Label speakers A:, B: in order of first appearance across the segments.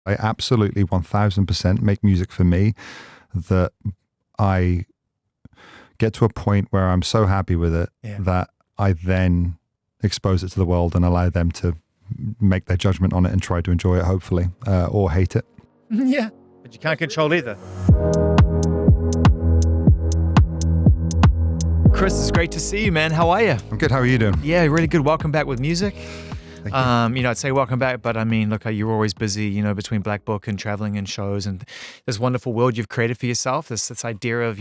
A: I absolutely 1000% make music for me, that I get to a point where I'm so happy with it that I then expose it to the world and allow them to make their judgment on it and try to enjoy it, hopefully, or hate it.
B: Yeah, but you can't control either. Chris, it's great to see you, man. How are you?
A: I'm good. How are you doing?
B: Yeah, really good. Welcome back with music.
A: Thank you.
B: I'd say welcome back, but I mean, look, you're always busy, between Black Book and traveling and shows and this wonderful world you've created for yourself. This idea of,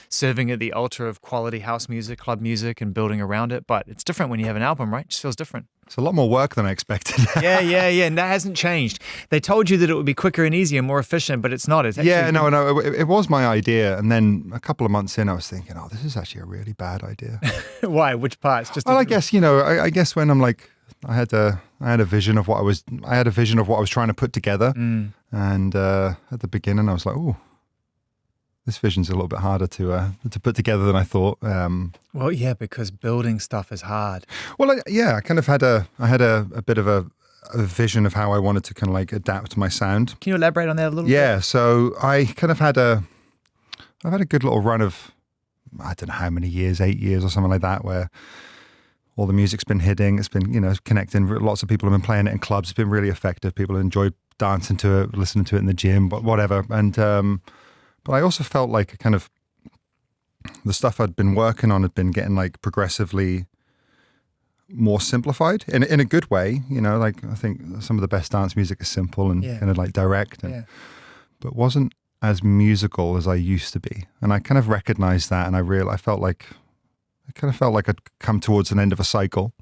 B: serving at the altar of quality house music, club music, and building around it. But it's different when you have an album, right? It just feels different.
A: It's a lot more work than I expected.
B: Yeah. And that hasn't changed. They told you that it would be quicker and easier, more efficient, but it's not. It's
A: No. It was my idea. And then a couple of months in, I was thinking, oh, this is actually a really bad idea.
B: Why? Which parts?
A: I guess, I guess when I'm like, I had a vision of what I was trying to put together. And at the beginning, I was like, oh, this vision's a little bit harder to put together than I thought.
B: Well, yeah, because building stuff is hard.
A: Well, I kind of had a bit of a vision of how I wanted to kind of like adapt my sound.
B: Can you elaborate on that a little bit?
A: Yeah, so I kind of I've had a good little run of, I don't know how many years, 8 years or something like that, where all the music's been hitting, it's been, connecting. Lots of people have been playing it in clubs. It's been really effective. People enjoy dancing to it, listening to it in the gym, but whatever. And but I also felt like kind of the stuff I'd been working on had been getting like progressively more simplified in a good way. Like I think some of the best dance music is simple and kind of like direct, but wasn't as musical as I used to be. And I kind of recognized that, and I felt like I'd come towards an end of a cycle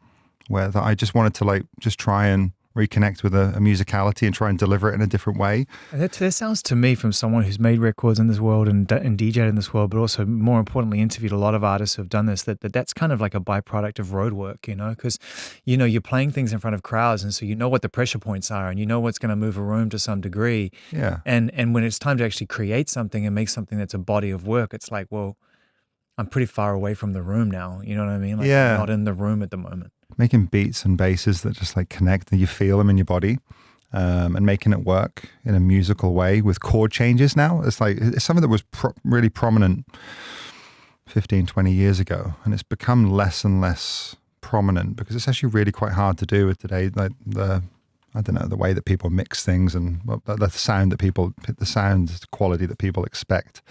A: where I just wanted to like just try and reconnect with a musicality and try and deliver it in a different way.
B: That sounds to me, from someone who's made records in this world and DJed in this world, but also more importantly interviewed a lot of artists who have done this, that's kind of like a byproduct of road work, because you're playing things in front of crowds, and so you know what the pressure points are and you know what's going to move a room to some degree.
A: Yeah.
B: And when it's time to actually create something and make something that's a body of work, it's like, well, I'm pretty far away from the room now. You know what I mean? Like, I'm not in the room at the moment.
A: Making beats and basses that just like connect and you feel them in your body, and making it work in a musical way with chord changes now. It's something that was really prominent 15, 20 years ago. And it's become less and less prominent because it's actually really quite hard to do with today. Like the way that people mix things and the sound quality that people expect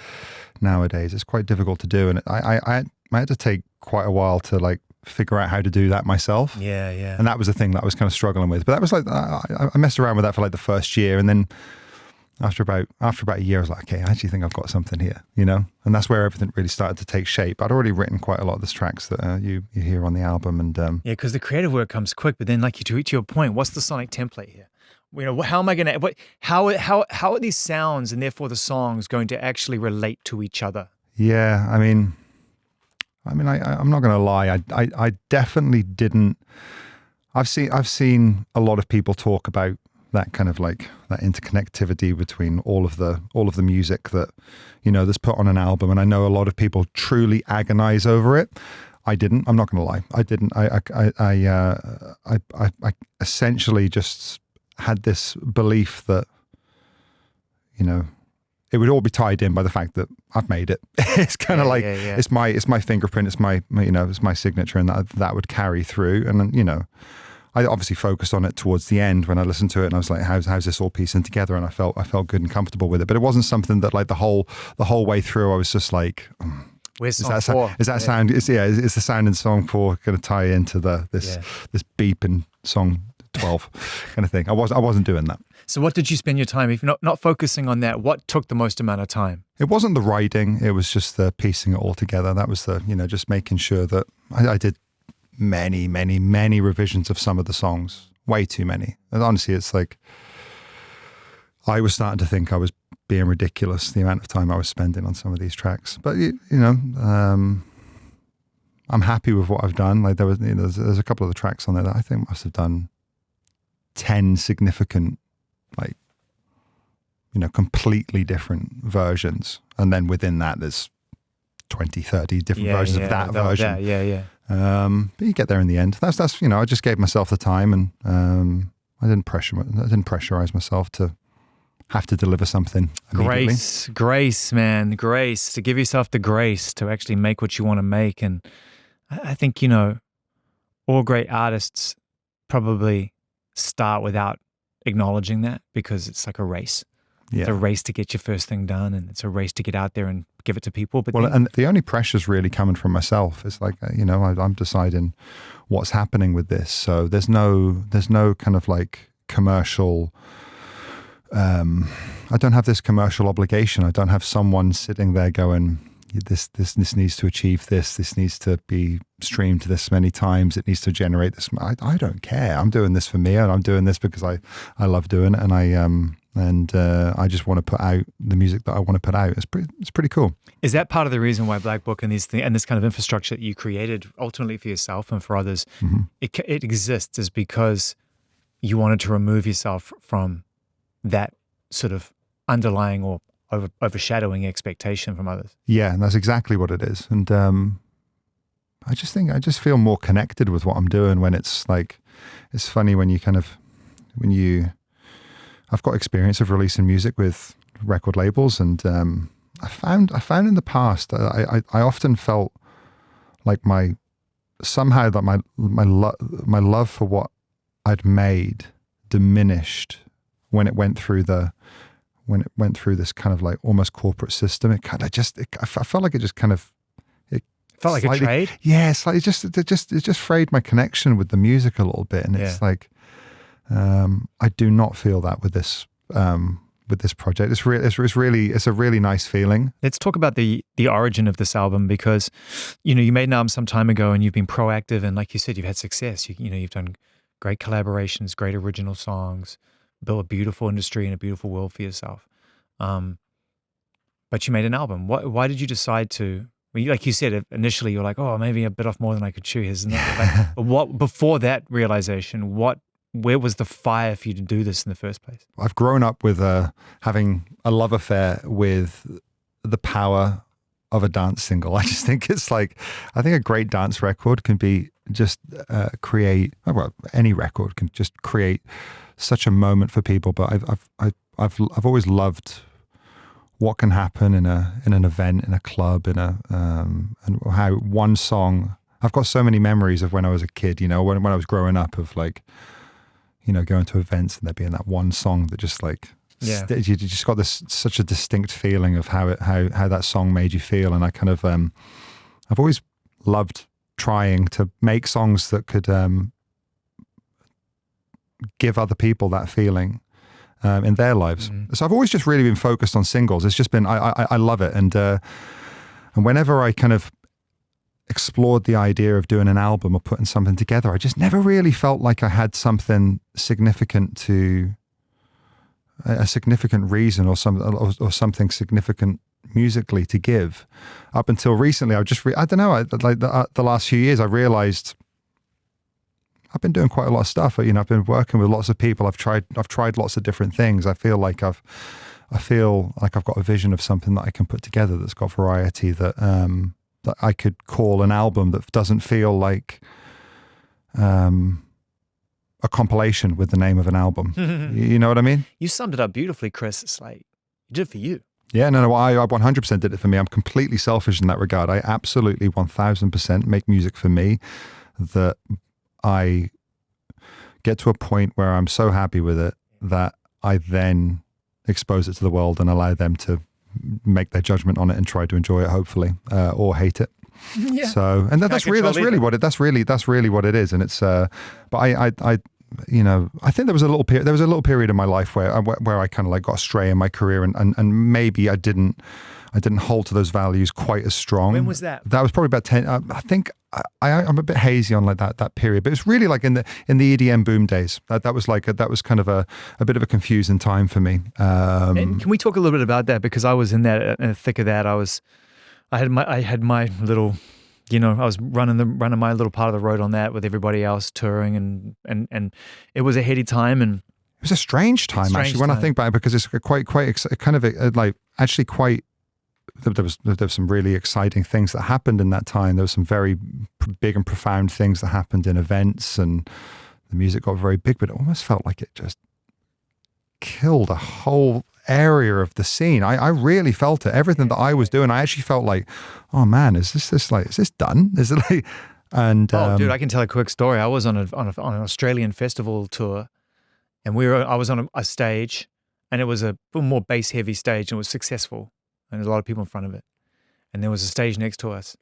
A: nowadays. It's quite difficult to do. And I had to take quite a while to like figure out how to do that myself.
B: Yeah.
A: And that was the thing that I was kind of struggling with. But that was like, I messed around with that for like the first year. And then after about a year, I was like, okay, I actually think I've got something here, And that's where everything really started to take shape. I'd already written quite a lot of the tracks that you hear on the album. And
B: yeah, because the creative work comes quick, but then like to your point, what's the sonic template here? How am I going to, how are these sounds and therefore the songs going to actually relate to each other?
A: Yeah, I'm not going to lie. I definitely didn't. I've seen a lot of people talk about that kind of like that interconnectivity between all of the music that that's put on an album, and I know a lot of people truly agonize over it. I didn't. I'm not going to lie. I didn't. I essentially just had this belief that it would all be tied in by the fact that I've made it. It's kind of it's my fingerprint, it's my it's my signature, and that would carry through. And I obviously focused on it towards the end when I listened to it, and I was like, how's this all piecing together? And I felt good and comfortable with it. But it wasn't something that like the whole way through I was just like,
B: where's song 4?
A: Is that sound? Is the sound in song 4 going to tie into this beep in song 12 kind of thing? I wasn't doing that.
B: So what did you spend your time, if not focusing on that, what took the most amount of time?
A: It wasn't the writing, it was just the piecing it all together. That was the, just making sure that I did many, many, many revisions of some of the songs, way too many. And honestly, it's like, I was starting to think I was being ridiculous, the amount of time I was spending on some of these tracks. But, I'm happy with what I've done. Like there's a couple of the tracks on there that I think must have done 10 significant, like, completely different versions. And then within that, there's 20, 30 different versions of that version. But you get there in the end. That's I just gave myself the time, and I didn't pressurize myself to have to deliver something immediately.
B: Grace, man, grace, to give yourself the grace to actually make what you want to make. And I think, all great artists probably start without acknowledging that, because it's like a race.
A: Yeah.
B: It's a race to get your first thing done, and it's a race to get out there and give it to people. But
A: and the only pressure's really coming from myself. It's like, I'm deciding what's happening with this. So there's no kind of like commercial, I don't have this commercial obligation. I don't have someone sitting there going, this needs to achieve this needs to be streamed this many times, it needs to generate this. I don't care. I'm doing this for me, and I'm doing this because I love doing it, and I just want to put out the music that I want to put out. It's pretty cool.
B: Is that part of the reason why Black Book and this kind of infrastructure that you created ultimately for yourself and for others, it exists, is because you wanted to remove yourself from that sort of underlying or overshadowing expectation from others? Yeah,
A: and that's exactly what it is. And I just feel more connected with what I'm doing when it's like, it's funny when I've got experience of releasing music with record labels, and I found in the past that I often felt like my love for what I'd made diminished when it went through this kind of like almost corporate system. I felt like it just kind of, it
B: felt like
A: slightly,
B: a trade.
A: Yeah, slightly. It just frayed my connection with the music a little bit, and it's like, I do not feel that with this project. It's a really nice feeling.
B: Let's talk about the origin of this album, because you made an album some time ago, and you've been proactive, and like you said, you've had success. You've done great collaborations, great original songs, built a beautiful industry and a beautiful world for yourself. But you made an album. Why did you decide to? Like you said, initially you're like, oh, maybe I bit off more than I could chew. But what before that realization? Where was the fire for you to do this in the first place?
A: I've grown up with having a love affair with the power of a dance single. I just think it's like, I think a great dance record can be just any record can just create such a moment for people. But I've always loved what can happen in an event, in a club, and how one song. I've got so many memories of when I was a kid. When I was growing up, of like, going to events and there being that one song that just like, you just got such a distinct feeling of how that song made you feel. And I kind of, I've always loved trying to make songs that could give other people that feeling in their lives. So I've always just really been focused on singles. It's just been, I love it. And whenever I kind of explored the idea of doing an album or putting something together, I just never really felt like I had something significant a significant reason or something significant musically to give. Up until recently, I don't know, the last few years, I realized I've been doing quite a lot of stuff. I've been working with lots of people. I've tried lots of different things. I feel like I've got a vision of something that I can put together that's got variety, that I could call an album, that doesn't feel like a compilation with the name of an album. You know what I mean?
B: You summed it up beautifully, Chris. It's like, you did it for you.
A: Yeah, no, I 100% did it for me. I'm completely selfish in that regard. I absolutely 1000% make music for me, that I get to a point where I'm so happy with it that I then expose it to the world and allow them to make their judgment on it and try to enjoy it, hopefully, or hate it.
B: Yeah.
A: So, and that's really what it is. And it's, but I think there was a little period in my life where I kind of like got astray in my career, and maybe I didn't hold to those values quite as strong.
B: When was that?
A: That was probably about 10. I think I'm a bit hazy on like that period, but it's really like in the EDM boom days. That was kind of a bit of a confusing time for me.
B: And can we talk a little bit about that? Because I was in the thick of that. I had my little, I was running my little part of the road on that with everybody else touring, and it was a heady time, and
A: it was a strange time actually when I think back, because it's quite kind of like actually quite. There was some really exciting things that happened in that time. There was some very big and profound things that happened in events, and the music got very big, but it almost felt like it just killed area of the scene. I really felt it. Everything that I was doing, I actually felt like, oh man, is this done? Is it like, and
B: dude, I can tell a quick story. I was on an Australian festival tour, and I was on a stage, and it was a more bass heavy stage, and it was successful, and there's a lot of people in front of it, and there was a stage next to us.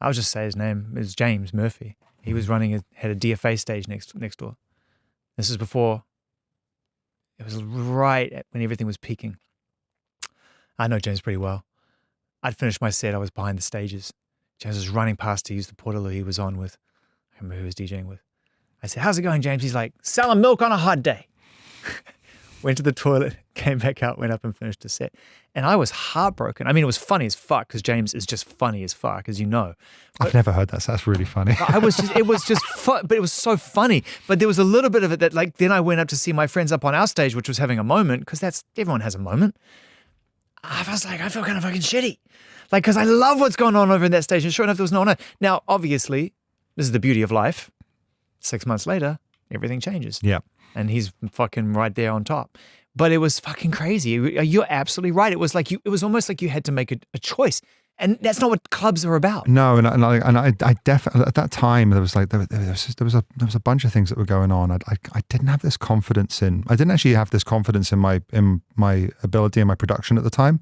B: I'll just say his name. It was James Murphy. He was had a DFA stage next door. This is before. It was right when everything was peaking. I know James pretty well. I'd finished my set. I was behind the stages. James was running past to use the portaloo he was on with. I remember who he was DJing with. I said, "How's it going, James?" He's like, "Selling milk on a hot day." Went to the toilet, came back out, went up and finished the set. And I was heartbroken. I mean, it was funny as fuck because James is just funny as fuck, as you know. But
A: I've never heard that, so that's really funny.
B: it was just fun, but it was so funny. But there was a little bit of it that, like, then I went up to see my friends up on our stage, which was having a moment, because everyone has a moment. I was like, I feel kind of fucking shitty. Like, because I love what's going on over in that stage. And sure enough, there was no one. Now, obviously, this is the beauty of life. 6 months later, everything changes.
A: Yeah.
B: And he's fucking right there on top. But it was fucking crazy. You're absolutely right. It was almost like you had to make a choice. And that's not what clubs are about.
A: No, and I definitely at that time there was a bunch of things that were going on. I didn't have this confidence in. I didn't actually have this confidence in my ability and my production at the time.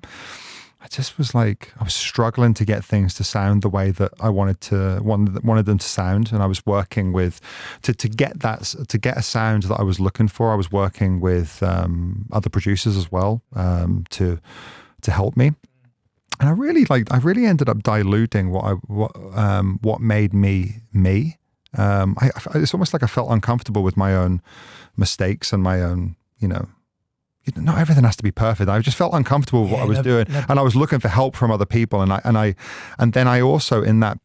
A: I just was like, I was struggling to get things to sound the way that I wanted them to sound, and I was working with to get a sound that I was looking for. I was working with other producers as well to help me, and I really ended up diluting what made me me. It's almost like I felt uncomfortable with my own mistakes and my own, not everything has to be perfect. I just felt uncomfortable with what I was doing, and I was looking for help from other people. And then I also in that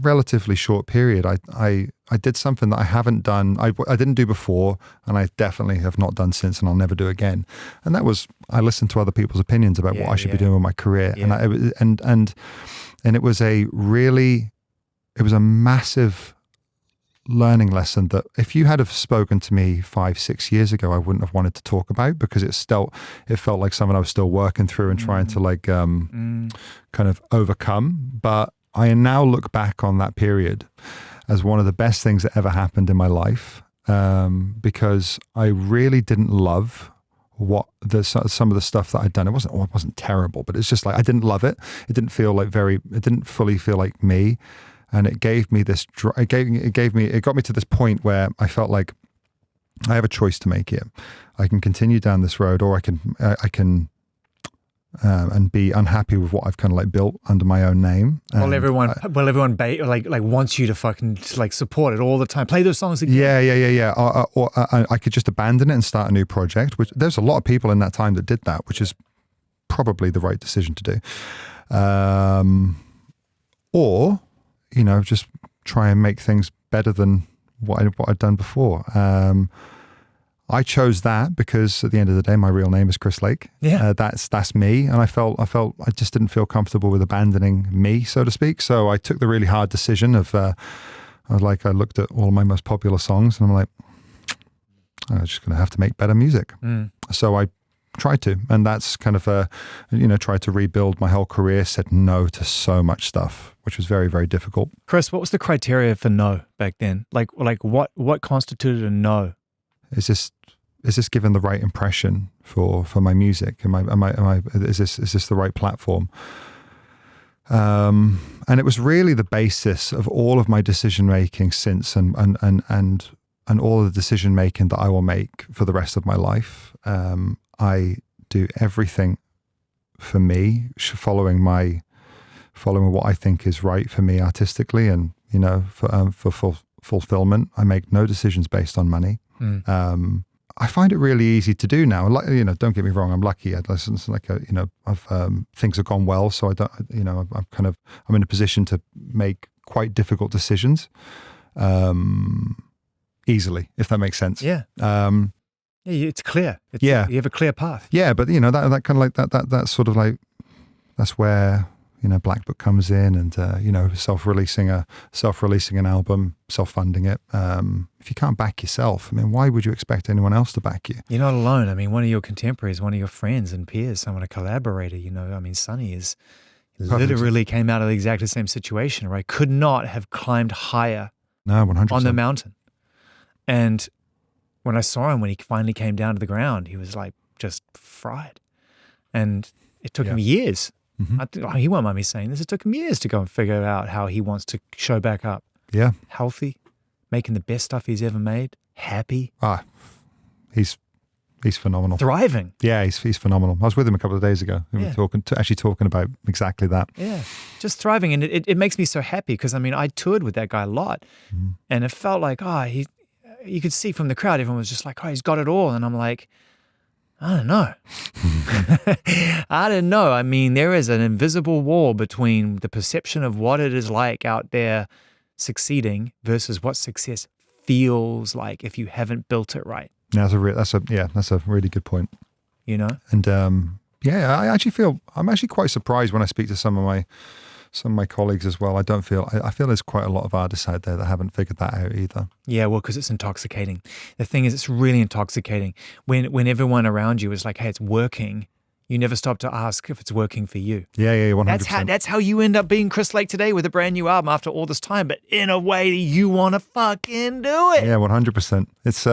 A: relatively short period, I did something that I haven't done. I didn't do before, and I definitely have not done since, and I'll never do again. And that was I listened to other people's opinions about what I should be doing with my career, and it was a massive learning lesson that if you had have spoken to me 5-6 years ago, I wouldn't have wanted to talk about, because it felt like something I was still working through and trying to kind of overcome. But I now look back on that period as one of the best things that ever happened in my life, because I really didn't love some of the stuff that I'd done. It wasn't terrible, but it's just like I didn't love it. It didn't fully feel like me. And it gave me this. It got me to this point where I felt like I have a choice to make here. I can continue down this road, or I can and be unhappy with what I've kind of like built under my own name.
B: Everyone wants you to fucking like support it all the time. Play those songs again.
A: Yeah. Or I could just abandon it and start a new project. Which there's a lot of people in that time that did that, which is probably the right decision to do. Or just try and make things better than what I'd done before. I chose that because at the end of the day, my real name is Chris Lake.
B: Yeah,
A: that's me, and I just didn't feel comfortable with abandoning me, so to speak. So I took the really hard decision of, I looked at all of my most popular songs, and I'm like, I'm just going to have to make better music. So I tried to, and that's kind of tried to rebuild my whole career, said no to so much stuff, which was very, very difficult.
B: Chris, what was the criteria for no back then? Like what constituted a no?
A: Is this given the right impression for my music? Is this the right platform? And it was really the basis of all of my decision making since, and all of the decision making that I will make for the rest of my life. I do everything for me, following what I think is right for me artistically, and for fulfillment. I make no decisions based on money. I find it really easy to do now. Don't get me wrong, I'm lucky. Things have gone well, so I don't. I'm in a position to make quite difficult decisions easily, if that makes sense.
B: Yeah. Yeah, it's clear. You have a clear path.
A: Yeah, but that kind of like that's sort of like, that's where Black Book comes in, and self-releasing an album, self-funding it. if you can't back yourself, I mean, why would you expect anyone else to back you?
B: You're not alone. I mean, one of your contemporaries, one of your friends and peers, someone, a collaborator, you know, I mean, Sonny is literally came out of the exact same situation, right? Could not have climbed higher
A: No, 100%.
B: on the mountain. And when I saw him, when he finally came down to the ground, he was like just fried. And it took him years. He won't mind me saying this. It took him years to go and figure out how he wants to show back up.
A: Yeah.
B: Healthy, making the best stuff he's ever made, happy.
A: He's phenomenal.
B: Thriving.
A: Yeah, he's phenomenal. I was with him a couple of days ago. We were talking about exactly that.
B: Yeah, just thriving. And it makes me so happy because, I mean, I toured with that guy a lot. And it felt like, you could see from the crowd, everyone was just like, he's got it all. And I'm like, I don't know. I don't know. I mean, there is an invisible wall between the perception of what it is like out there succeeding versus what success feels like if you haven't built it right.
A: Yeah, that's a really good point.
B: You know?
A: And I'm actually quite surprised when I speak to some of my colleagues as well. I feel there's quite a lot of artists out there that haven't figured that out either.
B: Yeah, well, because it's intoxicating. The thing is, it's really intoxicating. When everyone around you is like, hey, it's working, you never stop to ask if it's working for you.
A: Yeah, 100%.
B: That's how you end up being Chris Lake today with a brand new album after all this time, but in a way that you want to fucking do it.
A: Yeah, 100%. It's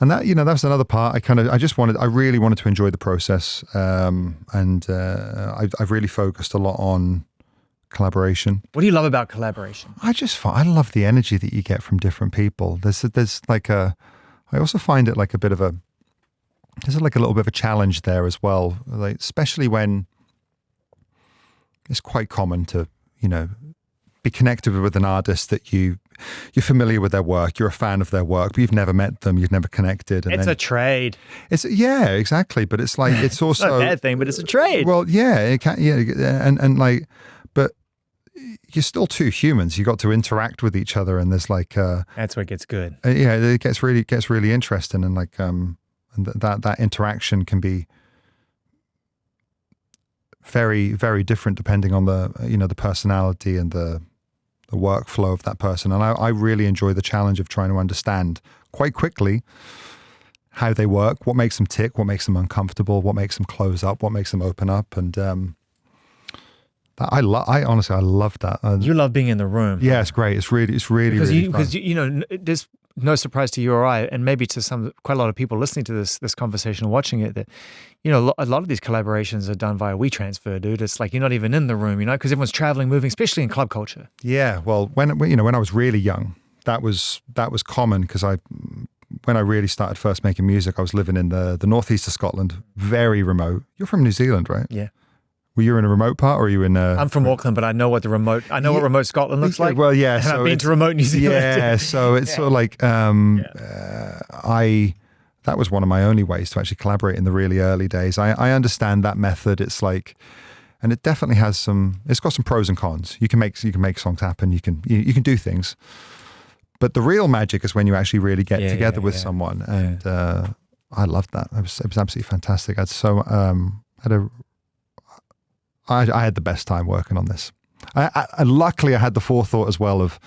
A: and that, you know, that's another part. I really wanted to enjoy the process, and I've really focused a lot on collaboration.
B: What do you love about collaboration?
A: I love the energy that you get from different people. There's like I also find it like there's like a little bit of a challenge there as well. Like, especially when it's quite common to, you know, be connected with an artist that you're familiar with their work, you're a fan of their work, but you've never met them, you've never connected. And
B: it's a trade.
A: Yeah, exactly. But it's like, it's also
B: not a bad thing, but it's a trade.
A: Well, yeah, it can, and like, but you're still two humans. You got to interact with each other, and there's like
B: that's where it gets good.
A: It gets really interesting, and like and that interaction can be very, very different depending on the personality and the workflow of that person. And I really enjoy the challenge of trying to understand quite quickly how they work, what makes them tick, what makes them uncomfortable, what makes them close up, what makes them open up, and I honestly love that.
B: You love being in the room.
A: Yeah, it's great. It's really
B: because you know, there's no surprise to you or I, and maybe to quite a lot of people listening to this conversation and watching it, that, you know, a lot of these collaborations are done via WeTransfer, dude. It's like you're not even in the room, you know, because everyone's traveling, moving, especially in club culture.
A: Yeah, well, when I was really young, that was common, because when I really started first making music, I was living in the northeast of Scotland, very remote. You're from New Zealand, right?
B: Yeah.
A: Were you in a remote part, or were you in
B: I'm from Auckland, but I know what what remote Scotland looks like.
A: Well, yeah.
B: And I've been to remote New Zealand.
A: Yeah, so it's sort of like, that was one of my only ways to actually collaborate in the really early days. I understand that method. It's like, and it definitely has it's got some pros and cons. You can make songs happen. You can do things. But the real magic is when you actually really get together with someone. And I loved that. It was absolutely fantastic. I had the best time working on this. Luckily, I had the forethought as well of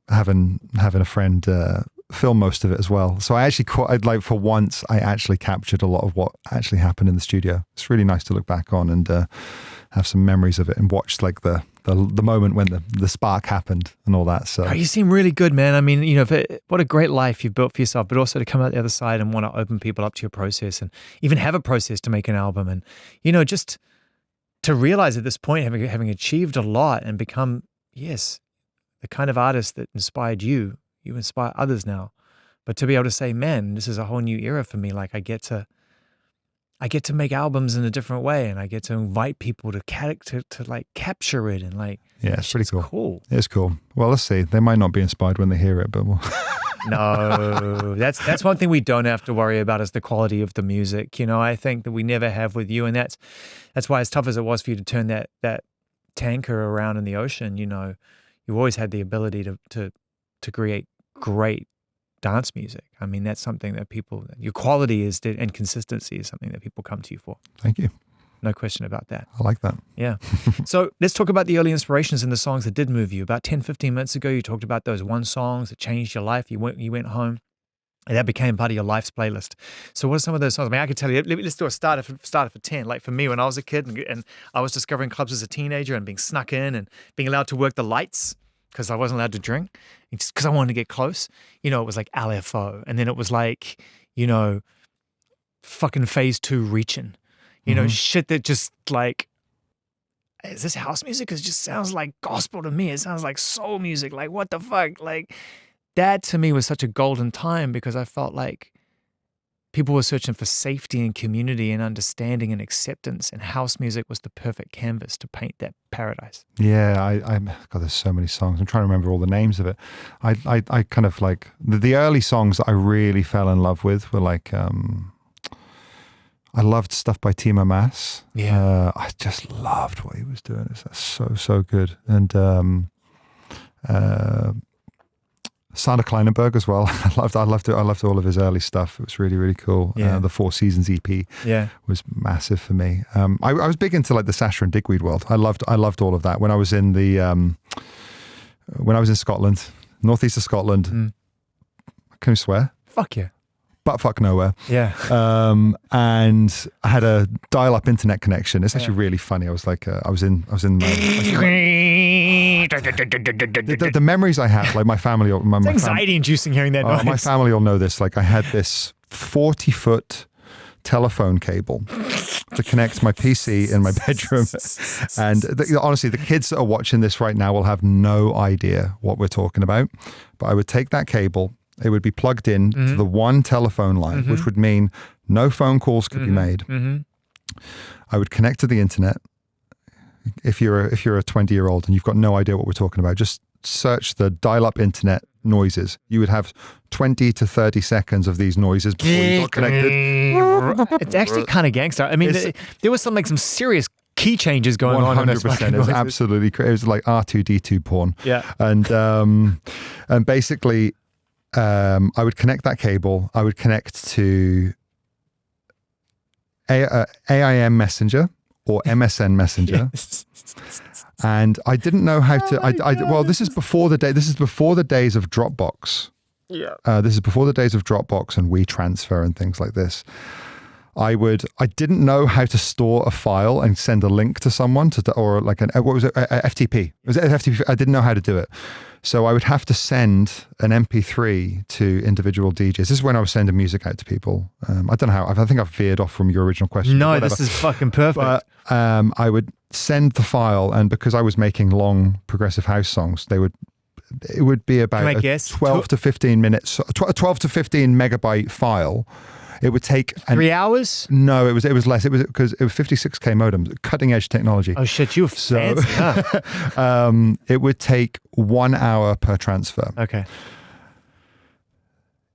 A: having a friend film most of it as well. So for once, I actually captured a lot of what actually happened in the studio. It's really nice to look back on and have some memories of it, and watch like the moment when the spark happened and all that. So
B: you seem really good, man. I mean, you know, what a great life you've built for yourself, but also to come out the other side and want to open people up to your process, and even have a process to make an album. And, you know, just to realize at this point, having achieved a lot and become, yes, the kind of artist that inspired you inspire others now. But to be able to say, man, this is a whole new era for me. Like I get to make albums in a different way, and I get to invite people to like capture it, and like,
A: yeah, it's pretty cool.
B: Cool.
A: It's cool. Well, let's see. They might not be inspired when they hear it, but
B: No, that's one thing we don't have to worry about, is the quality of the music. You know, I think that we never have with you, and that's why, as tough as it was for you to turn that tanker around in the ocean, you know, you always had the ability to create great dance music. I mean, that's something that your quality and consistency is something that people come to you for.
A: Thank you.
B: No question about that.
A: I like that.
B: Yeah. So let's talk about the early inspirations in the songs that did move you. About 10, 15 minutes ago, you talked about those one songs that changed your life. You went home. And that became part of your life's playlist. So what are some of those songs? I mean, I could tell you, let's do a starter for 10. Like for me, when I was a kid and I was discovering clubs as a teenager and being snuck in and being allowed to work the lights because I wasn't allowed to drink, just because I wanted to get close. You know, it was like LFO. And then it was like, you know, fucking Phase 2 Reaching. You know, shit that just like, is this house music? Because it just sounds like gospel to me. It sounds like soul music. Like, what the fuck? Like, that to me was such a golden time because I felt like people were searching for safety and community and understanding and acceptance, and house music was the perfect canvas to paint that paradise.
A: Yeah, God, there's so many songs. I'm trying to remember all the names of it. I kind of like the early songs that I really fell in love with were like, I loved stuff by Timo Maas.
B: Yeah.
A: I just loved what he was doing. It's so good. And Sander Kleinenberg as well. I loved all of his early stuff. It was really, really cool.
B: Yeah.
A: The Four Seasons EP was massive for me. I was big into like the Sasha and Digweed world. I loved all of that. When I was in Scotland, northeast of Scotland, can you swear?
B: Fuck yeah.
A: Butt fuck nowhere.
B: Yeah.
A: And I had a dial-up internet connection. It's actually really funny. I was like, I was in the memories I have, like my family,
B: It's anxiety-inducing hearing that noise.
A: My family will know this. Like I had this 40-foot telephone cable to connect my PC in my bedroom. And honestly, the kids that are watching this right now will have no idea what we're talking about. But I would take that cable. It would be plugged in to the one telephone line, which would mean no phone calls could be made. I would connect to the internet. If you're a 20-year-old and you've got no idea what we're talking about, just search the dial-up internet noises. You would have 20 to 30 seconds of these noises before you got connected.
B: It's actually kind of gangster. I mean, there was some serious key changes going on.
A: 100%. It was absolutely crazy. It was like R2D2 porn.
B: Yeah.
A: And basically, I would connect that cable. I would connect to AIM Messenger or MSN Messenger. And I didn't know how to. Well, this is before the day. This is before the days of Dropbox.
B: Yeah.
A: This is before the days of Dropbox and WeTransfer and things like this. I didn't know how to store a file and send a link to someone or like what was it? FTP. Was it FTP? I didn't know how to do it. So I would have to send an MP3 to individual DJs. This is when I was sending music out to people. I don't know how. I think I've veered off from your original question.
B: No, this is fucking perfect.
A: But I would send the file, and because I was making long progressive house songs, it would be about 12 to 15 minutes, 12 to 15 megabyte file. It would take
B: 3 hours?
A: No, it was less. It was because it was 56k modem, cutting edge technology.
B: Oh shit, you were fancy, huh?
A: It would take 1 hour per transfer.
B: Okay.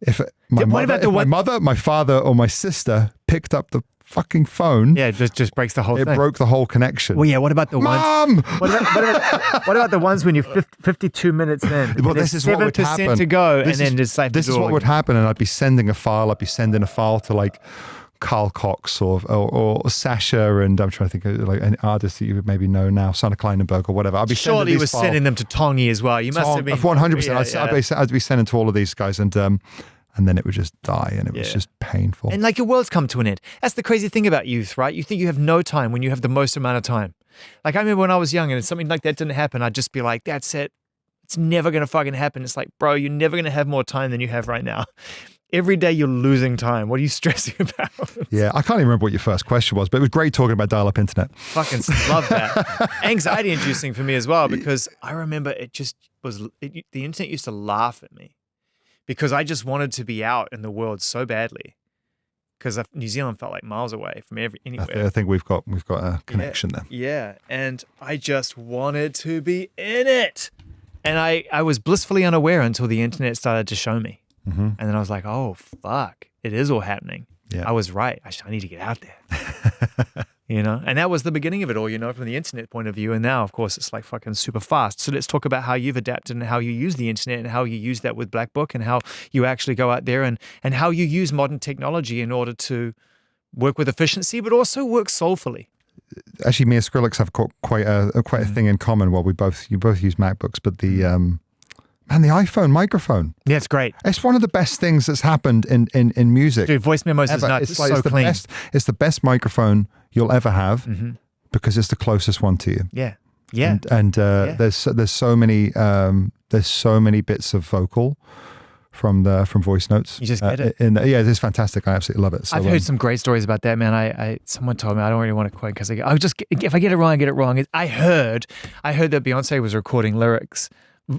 A: If my mother, my father, or my sister picked up the fucking phone,
B: yeah, it just breaks the whole thing.
A: It broke the whole connection.
B: Well, yeah. What about the
A: Mom!
B: ones? What about the ones when you're 52 minutes in?
A: Well, this is what would happen.
B: 7% to go, and then just like
A: this is what would happen, and I'd be sending a file. I'd be sending a file to like Carl Cox or Sasha, and I'm trying to think of like an artist that you would maybe know now, Sander Kleinenberg or whatever. I'd be
B: surely you were sending them to Tongi as well. You must have been
A: 100%. I'd be sending to all of these guys, and then it would just die, and it was just painful.
B: And like your world's come to an end. That's the crazy thing about youth, right? You think you have no time when you have the most amount of time. Like I remember when I was young and if something like that didn't happen, I'd just be like, that's it. It's never going to fucking happen. It's like, bro, you're never going to have more time than you have right now. Every day you're losing time. What are you stressing about?
A: Yeah, I can't even remember what your first question was, but it was great talking about dial-up internet.
B: Fucking love that. Anxiety inducing for me as well, because I remember it just was, the internet used to laugh at me. Because I just wanted to be out in the world so badly, because New Zealand felt like miles away from anywhere.
A: I think we've got a connection there.
B: Yeah, and I just wanted to be in it, and I was blissfully unaware until the internet started to show me, and then I was like, oh fuck, it is all happening. Yeah, I was right. I need to get out there. You know, and that was the beginning of it all, you know, from the internet point of view. And now, of course, it's like fucking super fast. So let's talk about how you've adapted and how you use the internet and how you use that with Black Book and how you actually go out there and how you use modern technology in order to work with efficiency, but also work soulfully.
A: actually, me and Skrillex have quite a thing in common. Well, you both use MacBooks, but the the iPhone microphone.
B: Yeah, it's great.
A: It's one of the best things that's happened in music.
B: Dude, voice memos is nuts. It's so clean.
A: It's the best microphone you'll ever have because it's the closest one to you.
B: Yeah, yeah.
A: And there's so many bits of vocal from voice notes.
B: You just get it.
A: It's fantastic. I absolutely love it. So,
B: I've heard some great stories about that, man. Someone told me, I don't really want to quote because if I get it wrong, I get it wrong. I heard that Beyonce was recording lyrics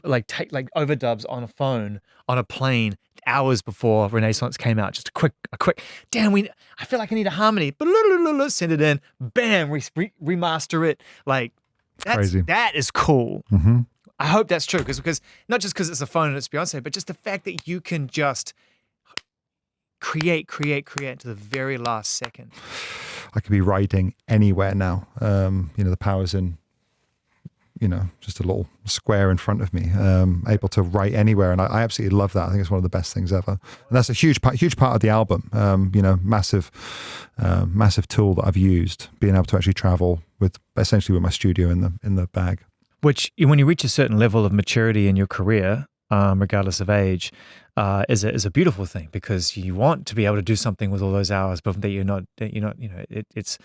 B: like overdubs on a phone on a plane hours before Renaissance came out. Just a quick damn, I feel like I need a harmony. Send it in, bam, remaster it. Like that's crazy. That is cool.
A: Mm-hmm.
B: I hope that's true because not just because it's a phone and it's Beyonce, but just the fact that you can just create to the very last second.
A: I could be writing anywhere now. The power's in, just a little square in front of me, able to write anywhere. And I absolutely love that. I think it's one of the best things ever. And that's a huge part of the album, massive tool that I've used, being able to actually travel with my studio in the bag.
B: Which, when you reach a certain level of maturity in your career, regardless of age, is a beautiful thing because you want to be able to do something with all those hours, but that you're not, it's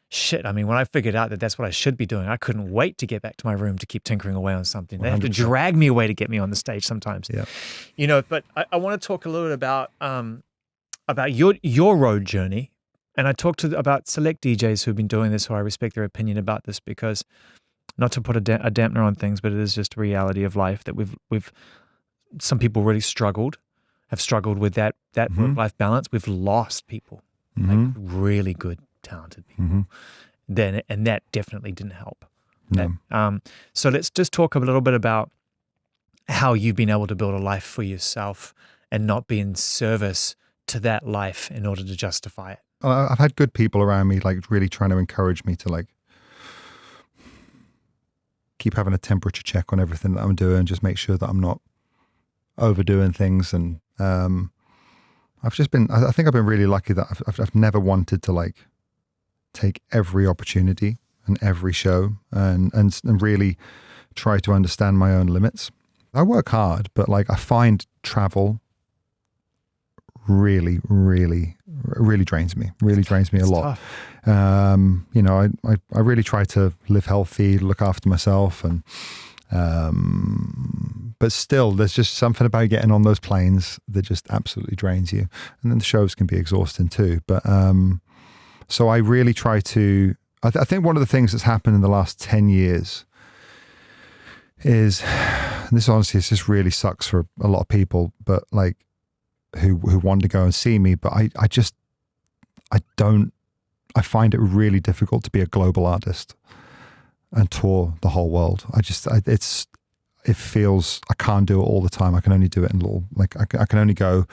B: shit. I mean, when I figured out that that's what I should be doing, I couldn't wait to get back to my room to keep tinkering away on something. They have to drag me away to get me on the stage sometimes.
A: Yeah.
B: But I want to talk a little bit about your road journey. And I talked about select DJs who've been doing this, who I respect their opinion about this because, not to put a dampener on things, but it is just a reality of life that we've some people really have struggled with that work-life balance. We've lost people, like really good, talented people. And that definitely didn't help.
A: No.
B: So let's just talk a little bit about how you've been able to build a life for yourself and not be in service to that life in order to justify it.
A: I've had good people around me, like really trying to encourage me to like keep having a temperature check on everything that I'm doing, just make sure that I'm not overdoing things. And I think I've been really lucky that I've never wanted to like take every opportunity and every show and really try to understand my own limits. I work hard, but like I find travel really, really, really drains me. Really drains me a lot. I really try to live healthy, look after myself, and but still, there's just something about getting on those planes that just absolutely drains you. And then the shows can be exhausting too. But so I really try to. I think one of the things that's happened in the last 10 years is, and this honestly, this just really sucks for a lot of people, but like who want to go and see me, but I find it really difficult to be a global artist and tour the whole world. It feels, I can't do it all the time. I can only do it in little, like I can only go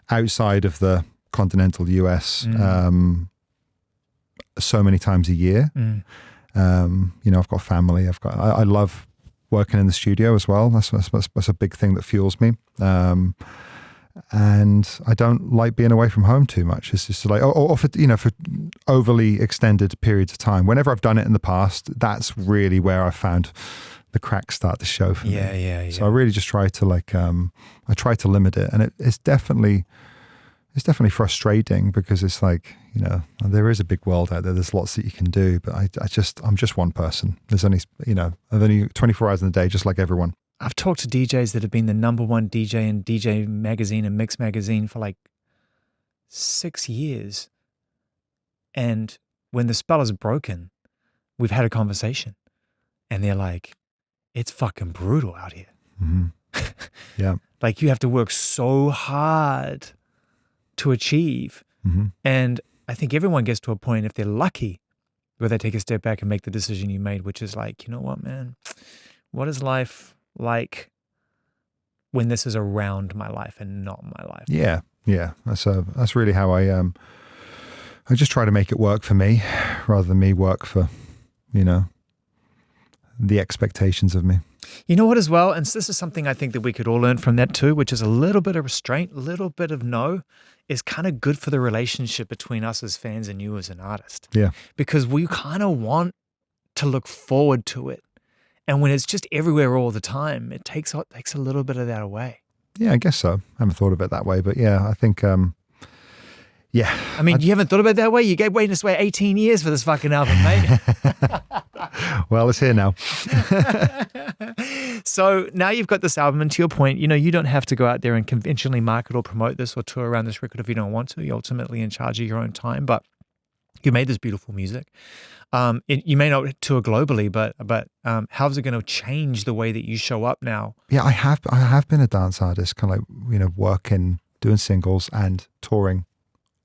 A: outside of the continental US so many times a year. I've got family. I love working in the studio as well. That's a big thing that fuels me. And I don't like being away from home too much. It's just like, or for overly extended periods of time. Whenever I've done it in the past, that's really where I found the cracks start to show for me.
B: Yeah.
A: So I really just try to I try to limit it, and it's definitely frustrating because it's like, there is a big world out there. There's lots that you can do, but I'm just one person. There's only, I've only 24 hours in the day, just like everyone.
B: I've talked to DJs that have been the number one DJ in DJ Magazine and Mix Magazine for like 6 years. And when the spell is broken, we've had a conversation and they're like, it's fucking brutal out here.
A: Yeah.
B: Like you have to work so hard to achieve. And I think everyone gets to a point, if they're lucky, where they take a step back and make the decision you made, which is like, you know what, man, what is life like when this is around my life and not my life?
A: Yeah. That's really how I just try to make it work for me rather than me work for, the expectations of me.
B: You know what as well? And this is something I think that we could all learn from that too, which is a little bit of restraint, a little bit of no is kind of good for the relationship between us as fans and you as an artist.
A: Yeah.
B: Because we kind of want to look forward to it. And when it's just everywhere all the time, it takes a little bit of that away.
A: Yeah, I guess so. I haven't thought of it that way, but yeah, I think, yeah.
B: I mean, you haven't thought about it that way? You gave waiting this way 18 years for this fucking album, mate.
A: Well, it's here now.
B: So now you've got this album, and to your point, you don't have to go out there and conventionally market or promote this or tour around this record if you don't want to. You're ultimately in charge of your own time, but you made this beautiful music. You may not tour globally, but how's it going to change the way that you show up now?
A: Yeah, I have been a dance artist, kind of like, working, doing singles and touring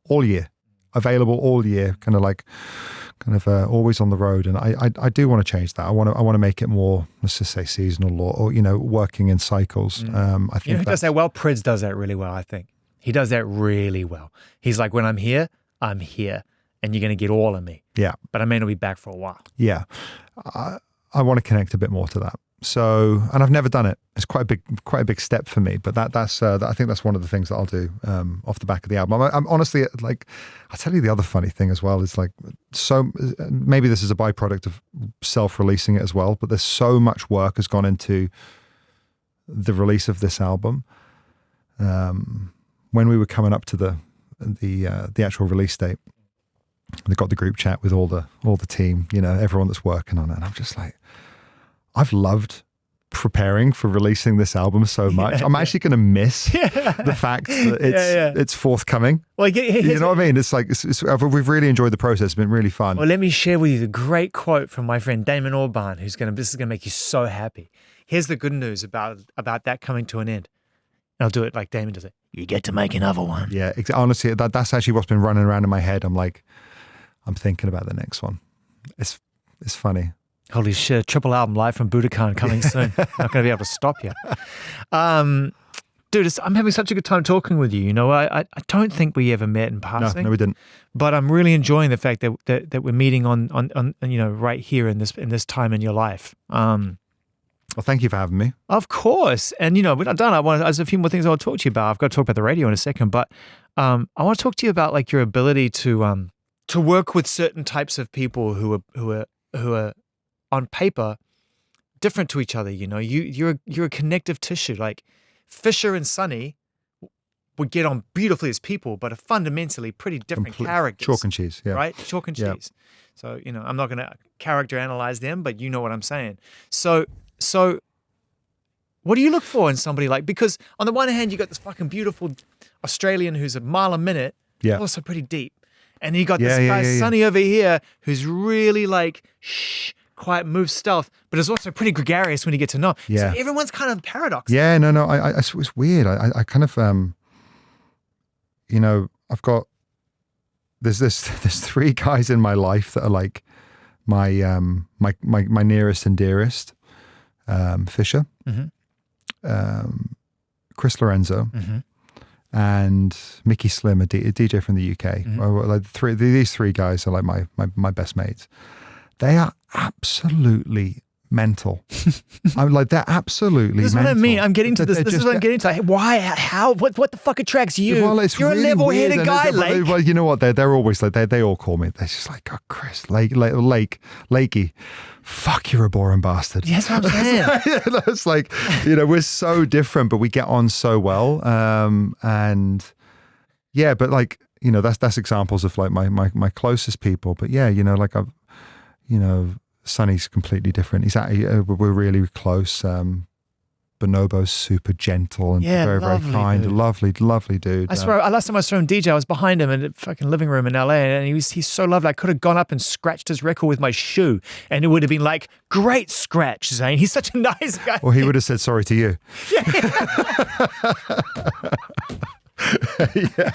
A: all year, available all year, kind of always on the road. And I do want to change that. I want to make it more, let's just say seasonal or working in cycles. I think
B: who does that well? Prids does that really well, I think. He does that really well. He's like, when I'm here, and you're going to get all of me.
A: Yeah.
B: But I may not be back for a while.
A: Yeah. I want to connect a bit more to that. So, and I've never done it. It's quite a big step for me, but that's I think that's one of the things that I'll do off the back of the album. I'm honestly, like, I'll tell you the other funny thing as well is, like, so maybe this is a byproduct of self-releasing it as well, but there's so much work has gone into the release of this album. When we were coming up to the actual release date, they got the group chat with all the team, everyone that's working on it, and I'm just like, I've loved preparing for releasing this album so much. I'm actually going to miss the fact that it's forthcoming.
B: Well,
A: you know what I mean? It's like we've really enjoyed the process. It's been really fun.
B: Well, let me share with you the great quote from my friend Damon Albarn, this is going to make you so happy. Here's the good news about that coming to an end. And I'll do it like Damon does it. You get to make another one.
A: Yeah, honestly, that's actually what's been running around in my head. I'm like, I'm thinking about the next one. It's funny.
B: Holy shit, triple album live from Budokan coming soon. Not going to be able to stop you. Dude, I'm having such a good time talking with you. I don't think we ever met in passing.
A: No, we didn't.
B: But I'm really enjoying the fact that we're meeting on right here in this time in your life.
A: Well, thank you for having me.
B: Of course. And, we're not done. There's a few more things I want to talk to you about. I've got to talk about the radio in a second, but I want to talk to you about, like, your ability to work with certain types of people who are on paper different to each other. You're a connective tissue. Like, Fisher and Sonny would get on beautifully as people, but are fundamentally pretty different characters.
A: Chalk and cheese, yeah.
B: Right? Chalk and cheese. So, I'm not going to character analyze them, but you know what I'm saying. So what do you look for in somebody like, because on the one hand, you got this fucking beautiful Australian who's a mile a minute, also pretty deep. And you got this guy, Sonny, over here, who's really like, quiet, moves stealth, but is also pretty gregarious when you get to know.
A: Yeah.
B: So everyone's kind of paradox.
A: Yeah, no, it's weird. I kind of, I've got, there's three guys in my life that are like my nearest and dearest. Fisher, Chris Lorenzo, and Mickey Slim, a DJ from the UK. Like these three guys are like my best mates. They are absolutely mental. I'm like, they're absolutely
B: This is
A: mental.
B: what I mean. I'm getting to this. This is what I'm getting to. Why? How? What the fuck attracts you?
A: Well, it's
B: You're
A: really
B: a level-headed guy, Lake.
A: Well, you know what? They're always like, they all call me. They're just like, oh, Chris, Lakey. Fuck, you're a boring bastard.
B: Yes, I'm saying.
A: It's like, we're so different, but we get on so well. And yeah, but like, that's examples of like my closest people. But yeah, like I've, Sonny's completely different. We're really close. Bonobo's super gentle and very, very kind.
B: Dude.
A: Lovely dude.
B: I swear, last time I saw him DJ, I was behind him in a fucking living room in LA, and he's so lovely. I could have gone up and scratched his record with my shoe, and it would have been like, great scratch, Zane. He's such a nice guy.
A: Well, he would have said sorry to you. Yeah.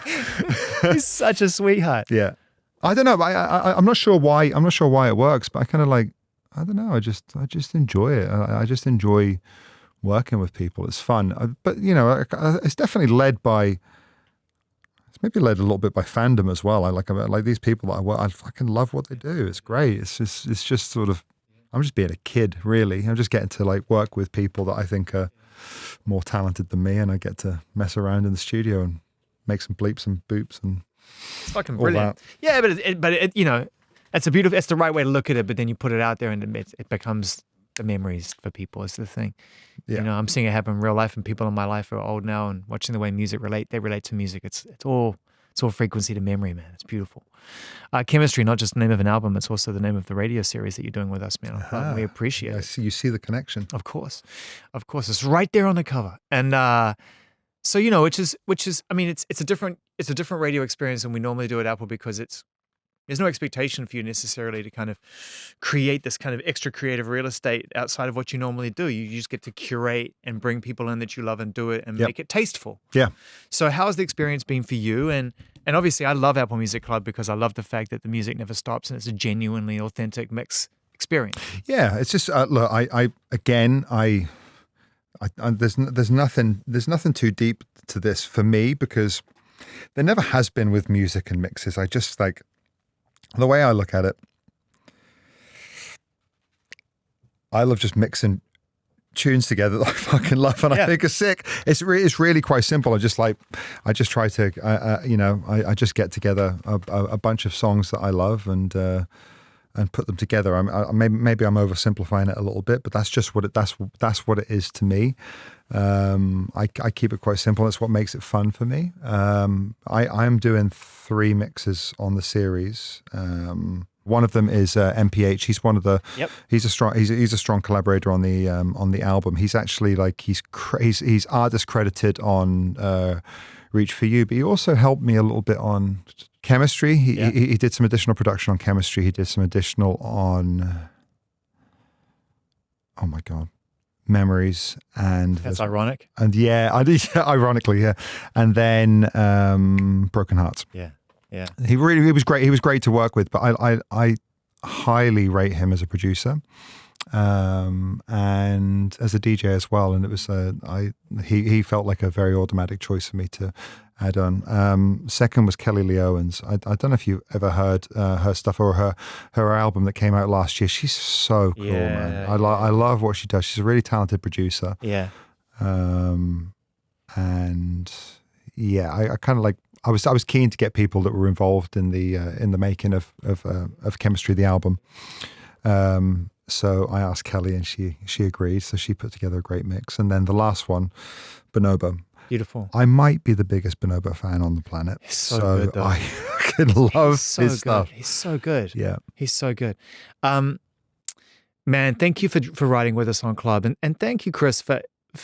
B: He's such a sweetheart.
A: Yeah. I don't know. I'm not sure why. I'm not sure why it works, but I kind of like, I don't know. I just enjoy it. I just enjoy working with people. It's fun. But it's definitely led by. It's maybe led a little bit by fandom as well. I like these people that I fucking love what they do. It's great. It's just sort of. I'm just being a kid, really. I'm just getting to like work with people that I think are more talented than me, and I get to mess around in the studio and make some bleeps and boops and
B: It's fucking
A: all
B: brilliant.
A: that.
B: Yeah, but it, you know, it's the right way to look at it. But then you put it out there, and it becomes the memories for people. Is the thing.
A: Yeah.
B: You know, I'm seeing it happen in real life, and people in my life are old now, and watching the way they relate to music. It's all frequency to memory, man. It's beautiful. Chemistry, not just the name of an album, it's also the name of the radio series that you're doing with us, man. We appreciate it.
A: You see the connection.
B: Of course, it's right there on the cover, and so you know, which is, I mean, it's a different radio experience than we normally do at Apple, because there's no expectation for you necessarily to kind of create this kind of extra creative real estate outside of what you normally do. You just get to curate and bring people in that you love and do it and make it tasteful.
A: Yeah.
B: So how's the experience been for you? And obviously I love Apple Music Club because I love the fact that the music never stops and it's a genuinely authentic mix experience.
A: Yeah, it's just look, there's nothing too deep to this for me, because there never has been with music and mixes. I just like the way I look at it. I love just mixing tunes together that I fucking love and I think are sick. It's really quite simple. I just try to I just get together a bunch of songs that I love and put them together. Maybe I'm oversimplifying it a little bit, but that's just what it is to me. I keep it quite simple. That's what makes it fun for me. I'm doing 3 mixes on the series. One of them is MPH. He's one of the. Yep. He's a strong collaborator on the album. He's actually like he's artist credited on Reach for You, but he also helped me a little bit on Chemistry. He did some additional production on Chemistry. He did some additional on. Oh my God. Memories, and
B: that's ironic.
A: And ironically, and then Broken Hearts.
B: Yeah.
A: He was great. He was great to work with, but I highly rate him as a producer, and as a DJ as well. And it was he felt like a very automatic choice for me to add on. Second was Kelly Lee Owens. I don't know if you ever heard her stuff or her album that came out last year. She's so cool, man. I love what she does. She's a really talented producer.
B: Yeah.
A: And yeah, I kind of like. I was keen to get people that were involved in the making of Chemistry, the album. So I asked Kelly, and she agreed. So she put together a great mix. And then the last one, Bonobo.
B: Beautiful.
A: I might be the biggest Bonobo fan on the planet.
B: He's so good, though.
A: I can love his stuff.
B: He's so good.
A: Yeah.
B: He's so good. Man, thank you for riding with us on Club. And thank you, Chris, for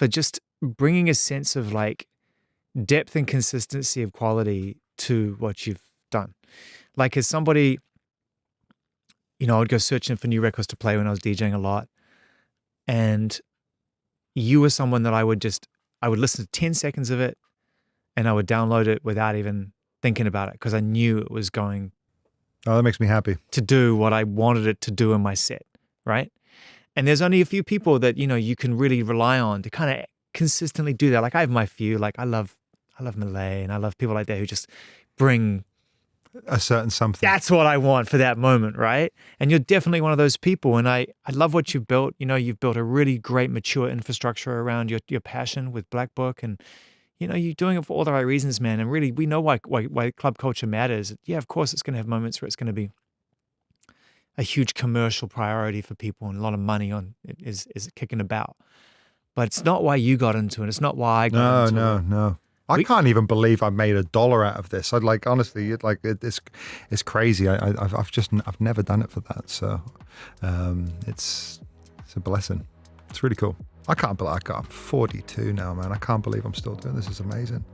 B: just bringing a sense of like depth and consistency of quality to what you've done. Like as somebody, you know, I would go searching for new records to play when I was DJing a lot. And you were someone that I would listen to 10 seconds of it and I would download it without even thinking about it because I knew it was going
A: that makes me happy
B: to do what I wanted it to do in my set, right? And there's only a few people that, you know, you can really rely on to kind of consistently do that. Like I have my few, like I love Malay and I love people like that who just bring
A: a certain something.
B: That's what I want for that moment, right? And you're definitely one of those people. And I love what you've built. You know, you've built a really great, mature infrastructure around your passion with Black Book. And, you know, you're doing it for all the right reasons, man. And really, we know why club culture matters. Yeah, of course, it's going to have moments where it's going to be a huge commercial priority for people and a lot of money on is kicking about. But it's not why you got into it. It's not why I got into it.
A: No. I can't even believe I made $1 out of this. I'd like, honestly, it's crazy. I've never done it for that. So, it's a blessing. It's really cool. I'm 42 now, man. I can't believe I'm still doing this. It's amazing.